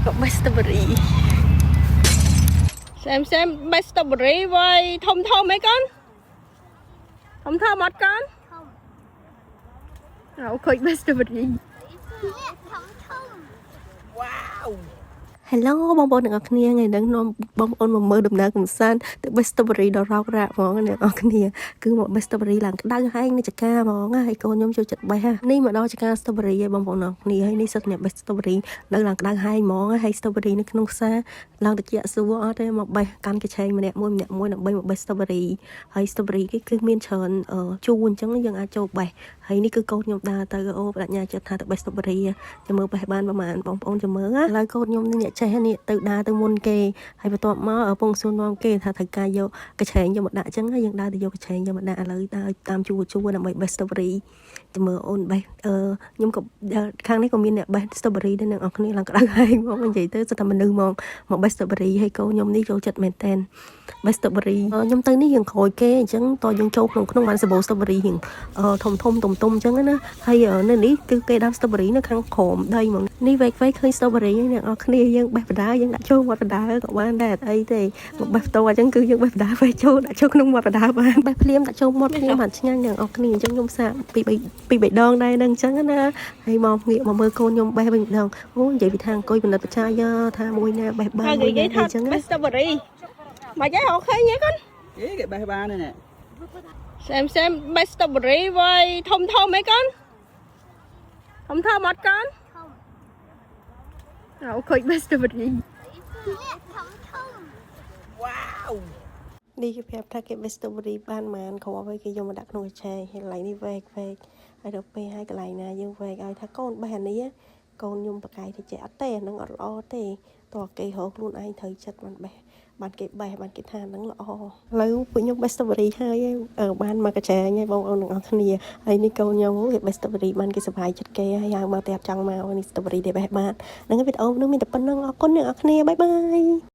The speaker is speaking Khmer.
có best strawberry xem best strawberry với thông thông mấy con thông thơm một con rồi khơi best strawberry wow Hello បងប្អូនទាំងអស់គ្នាថ្ងៃនេះបងប្អូនមកមើលដំណើរកំសាន្តទៅ Best Strawberry ដល់រោករ៉ាក់ហ្មងអ្នកនរគ្នាគឺមក Best Strawberry ឡើងក្តៅហើយនៅចកាហ្មងហើយកូនខ្ញុំចូលចិត្តបេះនេះមកដល់ចកា Strawberry ហើយបងប្អូនទាំងអស់គ្នាហើយនេះសិតអ្នក Best Strawberry នៅឡើងក្តៅហើយហ្មងហើយ Strawberry នៅក្នុងផ្សារឡើងតិចសួរអត់ទេមកបេះកាន់កញ្ឆេងម្នាក់មួយដើម្បីមកបេះ Strawberry ហើយ Strawberry គេគឺមានច្រើនជូរអញ្ចឹងយើងអាចចូលបេះហើយនេះគឺកូនខ្ញុំដើរទៅអូបដញ្ញាចិត្តថាទៅ Best Strawberry ចាំមើលបេះបានប្រហែលបងប្អូនចាំមើលឥឡូវកូនខ្ញុំនេះចេះនេះទៅដើរទៅមុនគេហើយបន្ទាប់មកពងសួរនាំគេថាត្រូវការយកកញ្ឆេងយកមកដាក់អញ្ចឹងហើយយើងដើរទៅយកកញ្ឆេងយកមកដាក់ឥឡូវដើរតាមជួរដើម្បី Best Strawberry ចាំមើលអូនបេះខ្ញុំក៏ខាងនេះក៏មានអ្នកបេះ Strawberry ដែរអ្នកនរគ្នាឡើងក្តៅហើយមកនិយាយទៅតែមនុស្សមក Best Strawberry ហើយកូនខ្ញុំនេះចូលចិត្តមែនតើ Best Strawberry ខ្ញុំទៅនេះយើងក្រោយគេអញ្ចឹងតយើងចូលក្នុងបានសាប៊ូ Strawberry រៀងធំទុំអញ្ចឹងណាហើយនៅនេះគឺគេដាំ Strawberry នៅខាងក្រោមដីហ្មងនេះវែកឃើញ Strawberry អ្នកនរគ្នាយើងបេះបដាយើងដាក់ចូលមាត់បដាក៏បានដែរអីទេមកបេះផ្ទាល់អញ្ចឹងគឺយើងបេះបដាវែកចូលដាក់ចូលក្នុងមាត់បដាបានបេះភ្លាមដាក់ចូលមាត់ភ្លាមបានឆ្ងាញ់អ្នកនរគ្នាអញ្ចឹងខ្ញុំសាកពី3ដងដែរនឹងអញ្ចឹងណាហើយមកងាកមកមើលកូនខ្ញុំបេះវិញម្ដងអូនិយាយពីថាអង្គុយបណ្ឌិតបច្ចាយថាមួយណាបេះបានមួយណាអញ្ចឹងណា Strawberry មកយាយហៅឃើញទេកូនគេបេះបានហ្នឹងxem best strawberry với thông mấy con thông thơm một con rồi khơi best strawberry wow đi cái phép thay cái best strawberry ban màn khó với cái dùng mà đặt nồi chè hay lại đi về ai được pe hai cái này nè nhưng về ai thấy con bàn này á con nhung bạc cái thì trẻ tè nó ngọt lo tè tòa cây hộp luôn ai thấy chặt bạn cái bài bạn cái than nắng lọ lấy với nhung best strawberry hai ở ban mà cái chè nha bông ông đừng ăn ai đi câu nhau cái best strawberry ban cái sợi chặt cây hay hàng mà tẹt trăng màu này strawberry để bài bạn đừng có biết ông nó mình tập năng con nữa bye bye